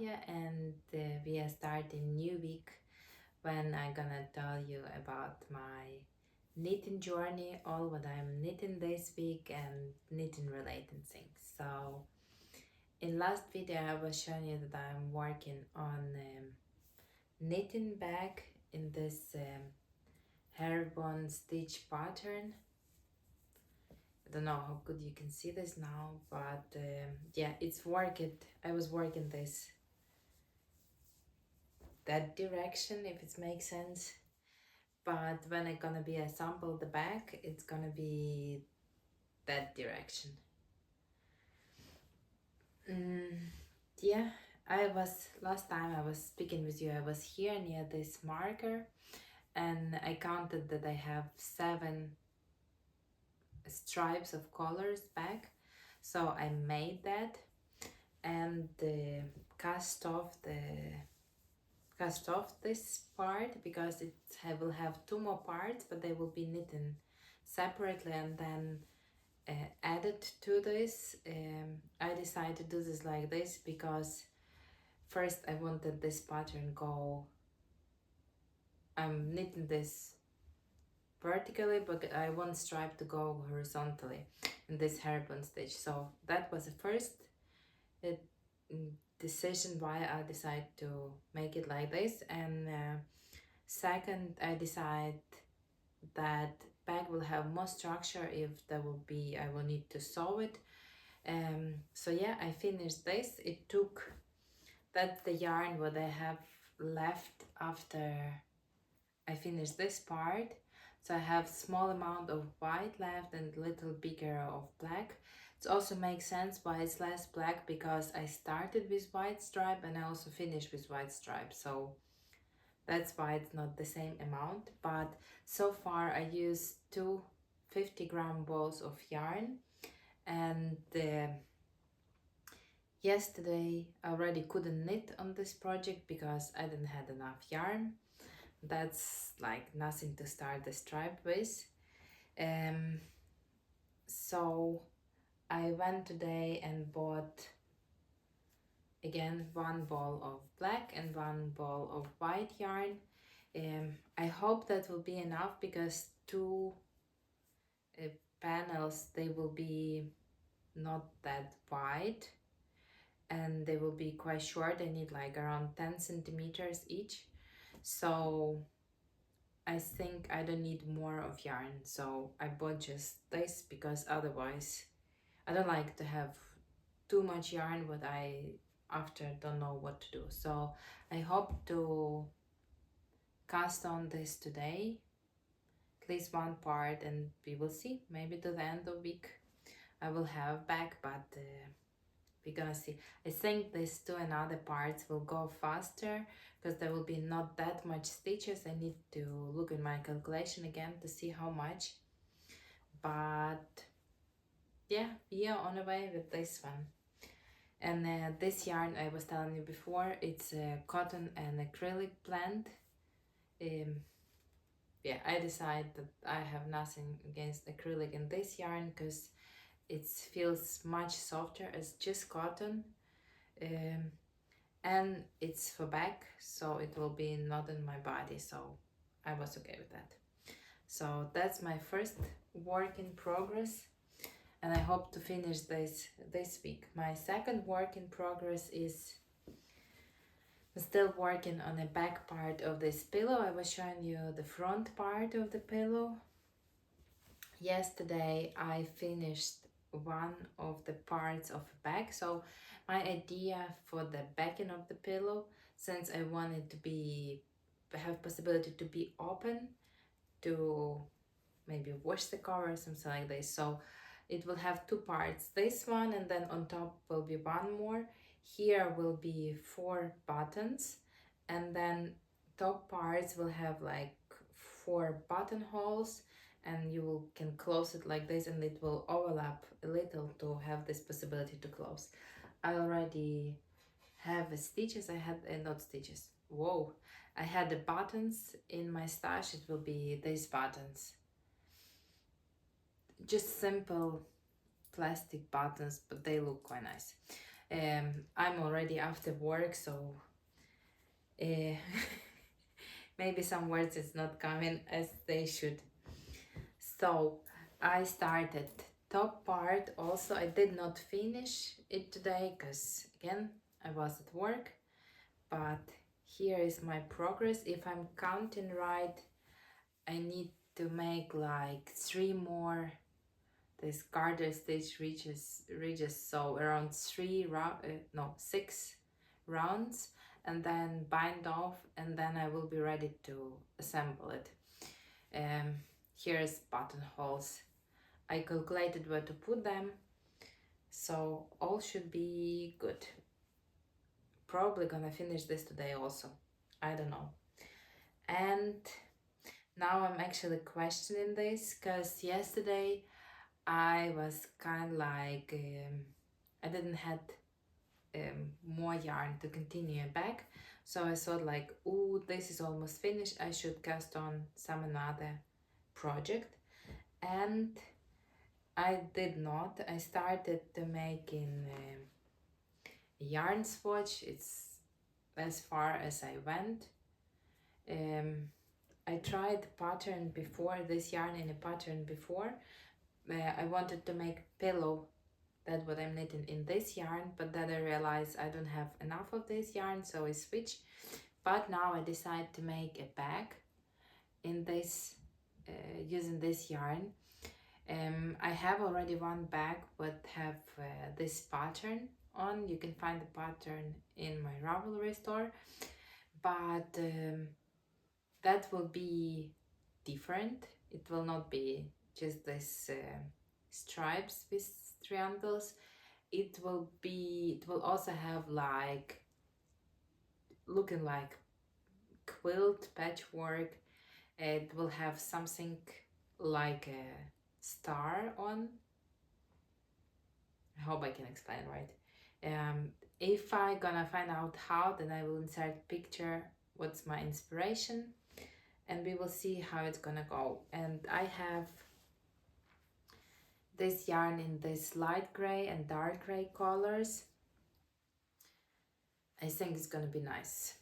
Talya, and we are starting new week when I'm gonna tell you about my knitting journey, all what I'm knitting this week and knitting related things. So in last video I was showing you that I'm working on knitting bag in this herringbone stitch pattern. I don't know how good you can see this now, but yeah, it's working. I was working this that direction, if it makes sense, but when I'm gonna be assemble the back, it's gonna be that direction. Yeah, I was last time I was speaking with you, I was here near this marker and I counted that I have 7 stripes of colors back, so I made that and cast off this part because it will have 2 more parts, but they will be knitted separately and then added to this. I decided to do this like this because first I wanted this pattern go, I'm knitting this vertically, but I want stripe to go horizontally in this herringbone stitch. So that was the first uh, decision why I decided to make it like this, and second I decide that bag will have more structure if there will be, I will need to sew it. So yeah, I finished this. It took, that's the yarn what I have left after I finished this part. So I have small amount of white left and little bigger of black. It also makes sense why it's less black, because I started with white stripe and I also finished with white stripe. So that's why it's not the same amount. But so far I used 2 50-gram balls of yarn, and yesterday I already couldn't knit on this project because I didn't have enough yarn. That's like nothing to start the stripe with. So I went today and bought again 1 ball of black and 1 ball of white yarn. I hope that will be enough because 2 panels, they will be not that wide and they will be quite short. I need like around 10 centimeters each. So I think I don't need more of yarn, so I bought just this because otherwise I don't like to have too much yarn but I after don't know what to do. So I hope to cast on this today, at least 1 part, and we will see. Maybe to the end of week I will have back, but we're gonna see. I think these 2 and other parts will go faster because there will be not that much stitches. I need to look in my calculation again to see how much, but yeah, we are on the way with this one. And this yarn I was telling you before, it's a cotton and acrylic blend. Yeah, I decided that I have nothing against acrylic in this yarn because it feels much softer as just cotton, and it's for back, so it will be not in my body, so I was okay with that. So that's my first work in progress, and I hope to finish this week. My second work in progress is I'm still working on the back part of this pillow. I was showing you the front part of the pillow. Yesterday I finished one of the parts of the back. So my idea for the backing of the pillow, since I wanted to be have possibility to be open to maybe wash the cover or something like this, so it will have 2 parts, this one, and then on top will be 1 more. Here will be 4 buttons, and then top parts will have like 4 buttonholes, and you can close it like this and it will overlap a little to have this possibility to close. I already have stitches. I had not stitches, whoa, I had the buttons in my stash. It will be these buttons, just simple plastic buttons, but they look quite nice. I'm already after work, so uh, maybe some words is not coming as they should. So I started top part also. I did not finish it today because again I was at work, but here is my progress. If I'm counting right, I need to make like 3 more this garter stitch reaches, so around 6 rounds, and then bind off, and then I will be ready to assemble it. Here's buttonholes. I calculated where to put them, so all should be good. Probably gonna finish this today also, I don't know. And now I'm actually questioning this because yesterday I was kind of like I didn't had more yarn to continue back, so I thought like, oh, this is almost finished, I should cast on some another project, and I did not. I started to making a yarn swatch. It's as far as I went. I tried pattern before, this yarn in a pattern before. I wanted to make pillow, that's what I'm knitting in this yarn, but then I realized I don't have enough of this yarn, so I switched. But now I decide to make a bag in this using this yarn. I have already one bag but have this pattern on. You can find the pattern in my Ravelry store, but that will be different. It will not be just this stripes with triangles. It will also have like looking like quilt patchwork. It will have something like a star on. I hope I can explain right. If I gonna find out how, then I will insert picture what's my inspiration, and we will see how it's gonna go. And I have this yarn in this light gray and dark gray colors. I think it's gonna be nice.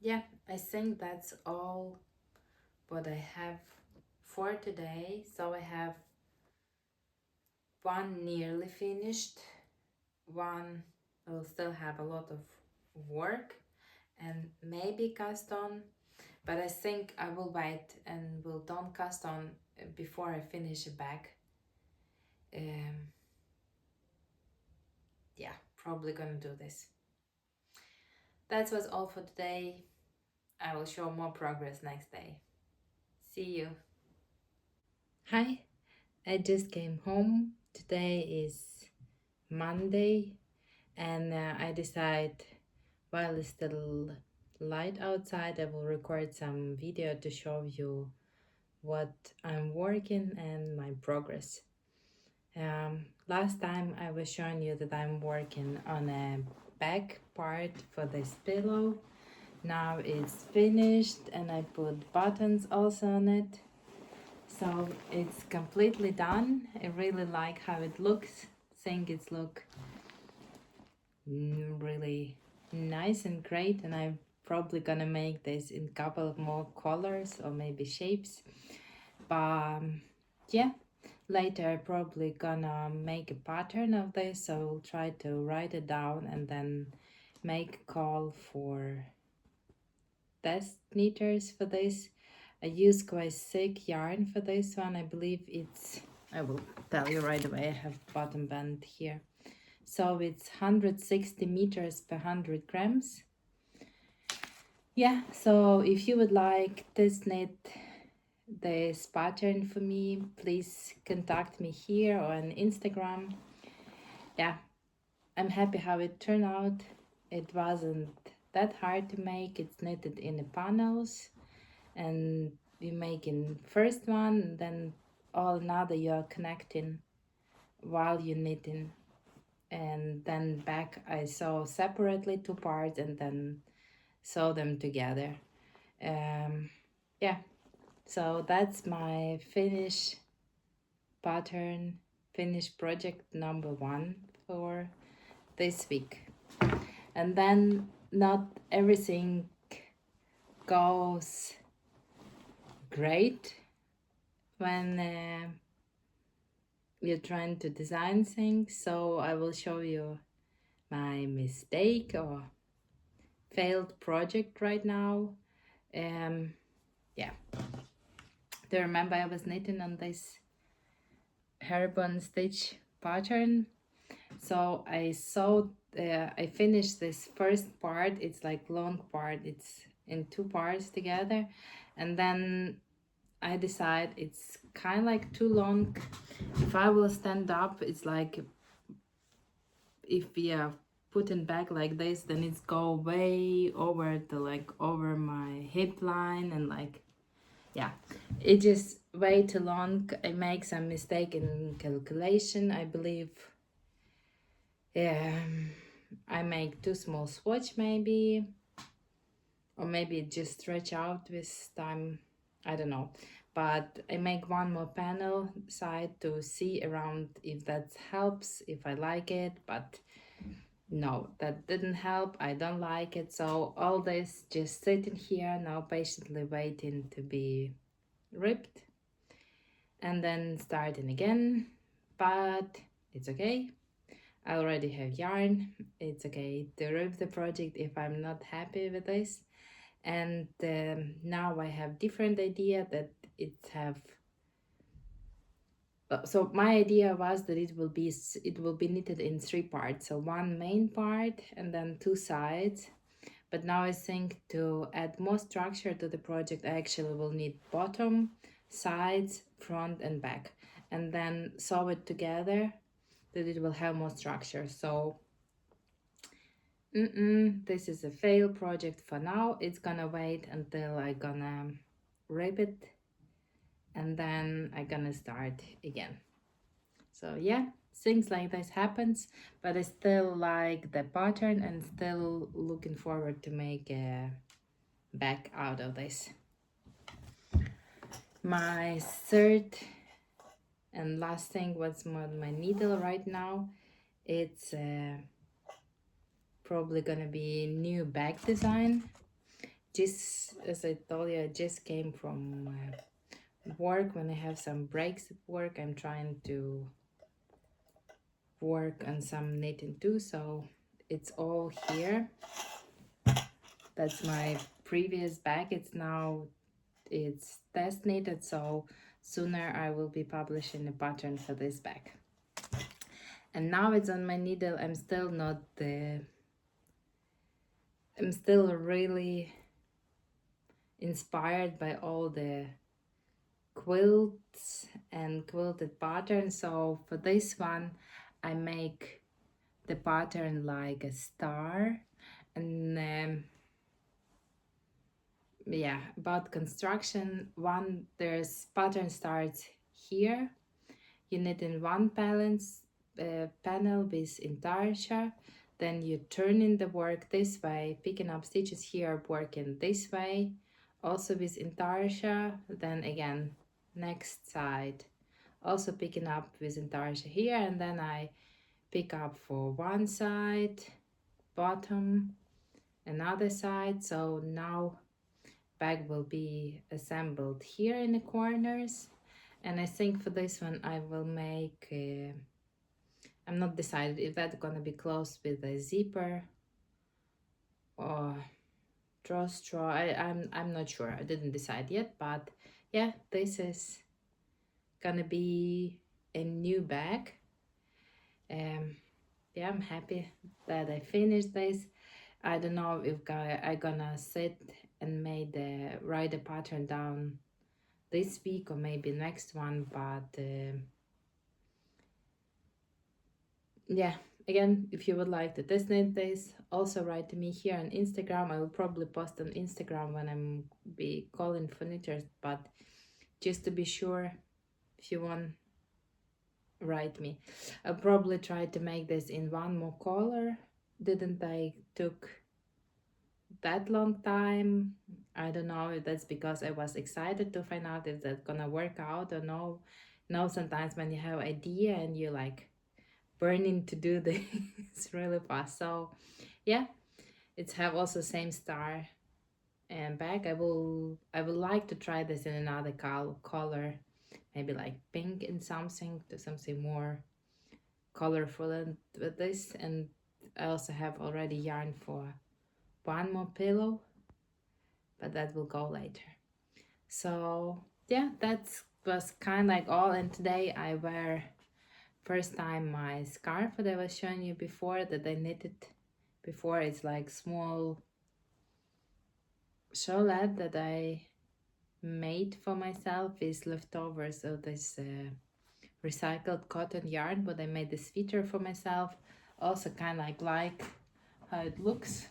Yeah, I think that's all what I have for today. So I have one nearly finished, one will still have a lot of work and maybe cast on, but I think I will wait and will don't cast on before I finish a bag. Yeah, probably gonna do this. That was all for today. I will show more progress next day. See you. Hi, I just came home. Today is Monday, and I decide while it's still light outside, I will record some video to show you what I'm working and my progress. Last time I was showing you that I'm working on a back part for this pillow. Now it's finished and I put buttons also on it. So it's completely done. I really like how it looks. Think it's look really nice and great, and I'm probably gonna make this in a couple of more colors or maybe shapes. But yeah, later I probably gonna make a pattern of this, so I'll try to write it down and then make a call for test knitters for this. I use quite thick yarn for this one. I believe it's, I will tell you right away, I have bottom band here. So it's 160 meters per 100 grams. Yeah, so if you would like this knit this pattern for me, please contact me here or on Instagram. Yeah, I'm happy how it turned out. It wasn't that hard to make. It's knitted in the panels, and you making first one, and then all another you're connecting while you're knitting, and then back I sew separately 2 parts and then sew them together. Yeah, so that's my finished pattern. finish project number 1 for this week. And then not everything goes great when you're trying to design things. So I will show you my mistake or failed project right now. Yeah. Do you remember I was knitting on this herringbone stitch pattern? So I finished this first part. It's like long part. It's in 2 parts together, and then I decide it's kind of like too long. If I will stand up, it's like if we are putting back like this, then it's go way over the like over my hip line, and like yeah, it just way too long. I make some mistake in calculation, I believe. I make too small swatch maybe, or maybe it just stretch out with time, I don't know. But I make one more panel side to see around if that helps, if I like it. But no, that didn't help. I don't like it. So all this just sitting here now, patiently waiting to be ripped, and then starting again. But it's okay. I already have yarn. It's okay to rip the project if I'm not happy with this. And now I have different idea that it have. So my idea was that it will be knitted in 3 parts. So one main part and then 2 sides. But now I think to add more structure to the project, I actually will need bottom, sides, front and back, and then sew it together that it will have more structure. So this is a fail project for now. It's gonna wait until I gonna rip it, and then I gonna start again. So yeah, things like this happens, but I still like the pattern and still looking forward to make a bag out of this. My third and last thing was my needle right now. It's probably gonna be new bag design. Just as I told you, I just came from work. When I have some breaks at work, I'm trying to work on some knitting too. So it's all here. That's my previous bag. It's test knitted, so sooner I will be publishing a pattern for this bag. And now it's on my needle. I'm still really inspired by all the quilts and quilted patterns. So for this one, I make the pattern like a star. And yeah, about construction, there's pattern starts here. You knit in one panel with intarsia, then you turn in the work this way, picking up stitches here, working this way, also with intarsia, then again next side, also picking up with intarsia here, and then I pick up for one side, bottom, another side. So now bag will be assembled here in the corners. And I think for this one I will make I'm not decided if that's gonna be closed with a zipper or drawstraw. I'm not sure. I didn't decide yet, but yeah, this is gonna be a new bag. Yeah, I'm happy that I finished this. I don't know if I gonna sit and write the pattern down this week or maybe next one, but yeah, again, if you would like to test knit this, also write to me here on Instagram. I will probably post on Instagram when I'm be calling for knitters, but just to be sure, if you want, write me. I'll probably try to make this in one more color. Didn't I took that long time? I don't know if that's because I was excited to find out if that's gonna work out or no. know, sometimes when you have idea and you like burning to do this really fast. So yeah, it's have also same star and back. I would like to try this in another color, maybe like pink and something to something more colorful and with this. And I also have already yarn for one more pillow, but that will go later. So yeah, that was kind of like all. And today I wear first time my scarf that I was showing you before, that I knitted before. It's like small shawlette that I made for myself, is leftovers of this recycled cotton yarn, but I made this feature for myself. Also kind of like how it looks.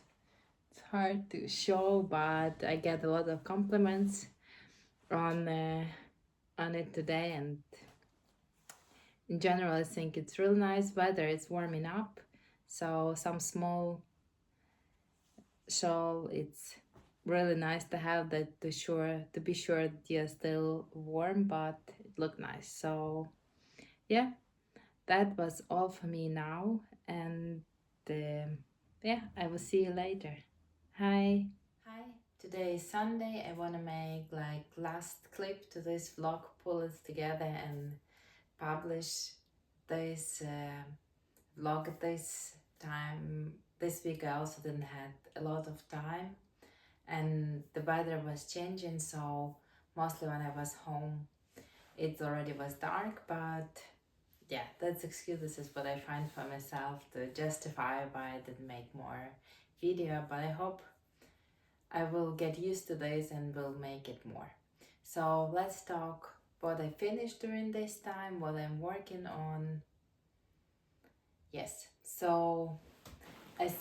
It's hard to show, but I get a lot of compliments on it today, and in general I think it's really nice weather. It's warming up, so some small shawl, it's really nice to have that, to be sure that you're still warm but it look nice. So yeah, that was all for me now, and yeah, I will see you later. Hi. Hi. Today is Sunday. I want to make like last clip to this vlog, pull it together and publish this vlog at this time. This week I also didn't have a lot of time, and the weather was changing, so mostly when I was home it already was dark. But yeah, that's excuses what I find for myself to justify why I didn't make more video, but I hope I will get used to this and will make it more. So let's talk what I finished during this time, what I'm working on. Yes, so I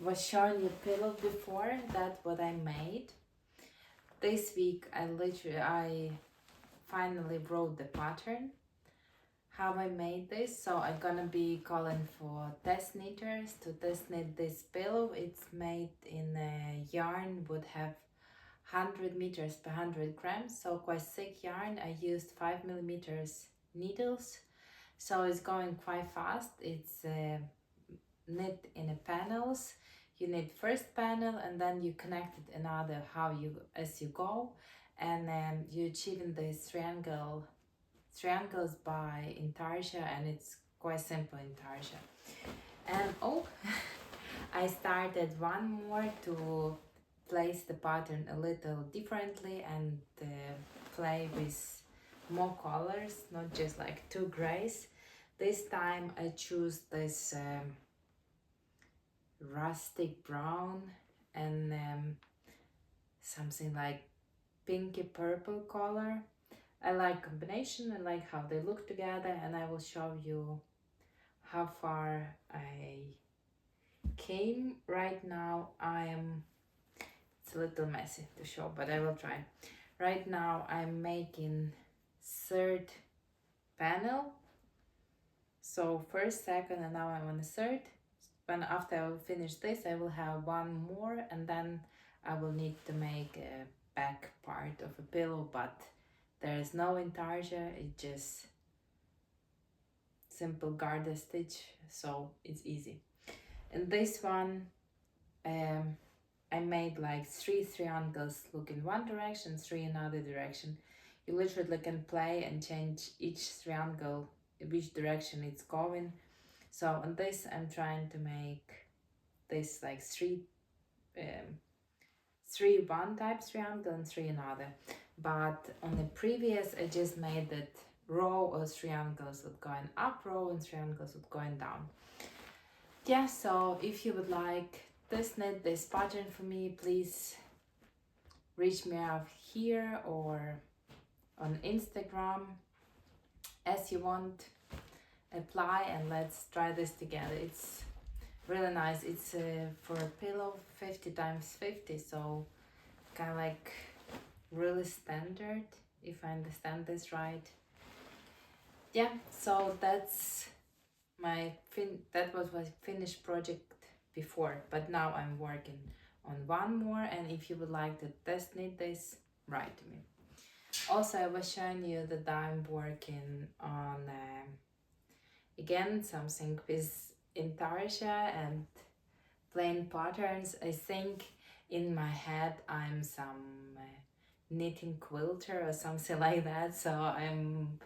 was showing you pillow before, that what I made. This week I finally wrote the pattern, how I made this. So I'm gonna be calling for test knitters to test knit this pillow. It's made in a yarn would have 100 meters per 100 grams, so quite thick yarn. I used 5 millimeters needles, so it's going quite fast. It's knit in a panels. You knit first panel and then you connect it another how you as you go, and then you achieving this triangles by intarsia, and it's quite simple intarsia. And oh, I started one more to place the pattern a little differently and play with more colors, not just like two grays. This time I choose this rustic brown and something like pinky purple color. I like combination, I like how they look together, and I will show you how far I came. Right now it's a little messy to show, but I will try. Right now I'm making third panel, so first, second, and now I'm on the third. When after I will finish this, I will have one more, and then I will need to make a back part of a pillow, but there is no intarsia, it's just simple garter stitch, so it's easy. And this one I made like 3 triangles look in one direction, 3 in another direction. You literally can play and change each triangle which direction it's going. So on this I'm trying to make this like three one type triangle and 3 another. But on the previous I just made that row of triangles with going up, row and triangles with going down. Yeah, so if you would like this knit this pattern for me, please reach me out here or on Instagram as you want. Apply and let's try this together. It's really nice. It's for a pillow 50 times 50, so kind of like really standard, if I understand this right. Yeah, so that's that was my finished project before, but now I'm working on one more, and if you would like to test knit this, write to me. Also, I was showing you that I'm working on again something with intarsia and plain patterns. I think in my head I'm some knitting quilter or something like that. So I'm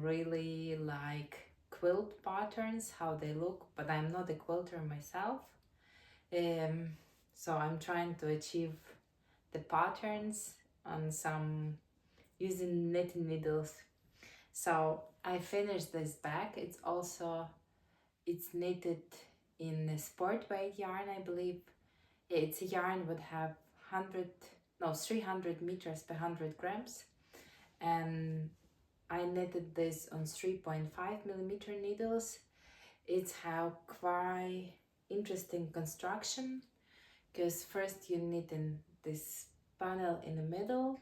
really like quilt patterns, how they look, but I'm not a quilter myself. Um, so I'm trying to achieve the patterns on some using knitting needles. So I finished this bag. It's knitted in a sport weight yarn, I believe. It's a yarn would have 100 no 300 meters per 100 grams, and I knitted this on 3.5 millimeter needles. It's have quite interesting construction because first you knit in this panel in the middle,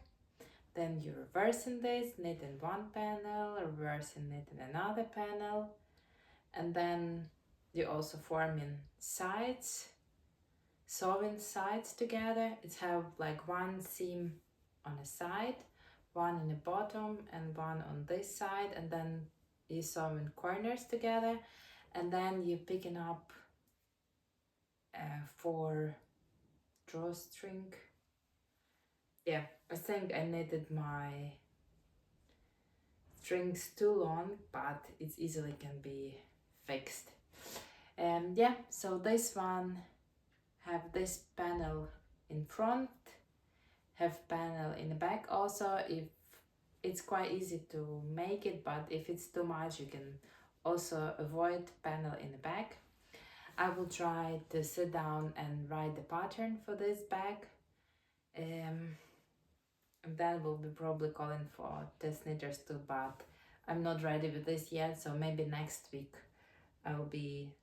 then you reverse in this, knit in one panel, reverse and knit in another panel, and then you also form in sides, sewing sides together. It have like one seam on a side, one in the bottom and one on this side, and then you sew in corners together, and then you picking up for drawstring. Yeah, I think I knitted my strings too long, but it easily can be fixed. And yeah, so this one have this panel in front, have panel in the back also. If it's quite easy to make it, but if it's too much you can also avoid panel in the back. I will try to sit down and write the pattern for this bag, and then we'll be probably calling for test knitters too, but I'm not ready with this yet, so maybe next week I'll be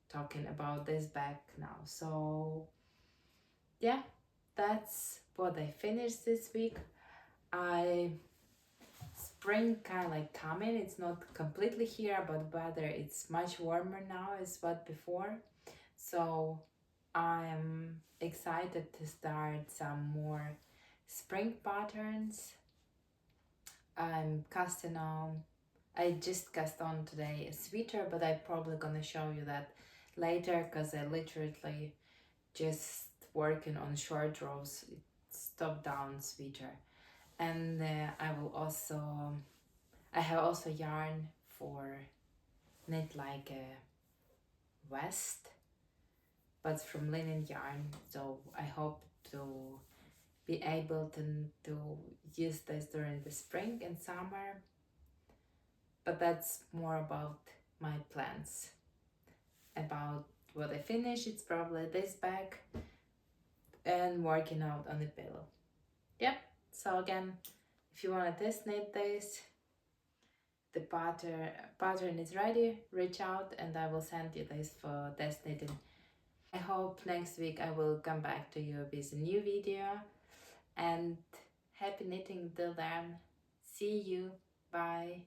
talking about this bag now. So yeah, that's what I finished this week. Spring kind of like coming. It's not completely here, but weather it's much warmer now as what before. So I'm excited to start some more spring patterns. I'm casting on. I just cast on today a sweater, but I'm probably gonna show you that later because I literally just working on short rows. It's top down sweater, and I have also yarn for knit like a vest, but from linen yarn. So I hope to be able to use this during the spring and summer. But that's more about my plans. About what I finish, it's probably this bag and working out on the pillow. Yep. So again, if you want to test knit this, the pattern is ready. Reach out and I will send you this for test knitting. I hope next week I will come back to you with a new video, and happy knitting till then. See you. Bye.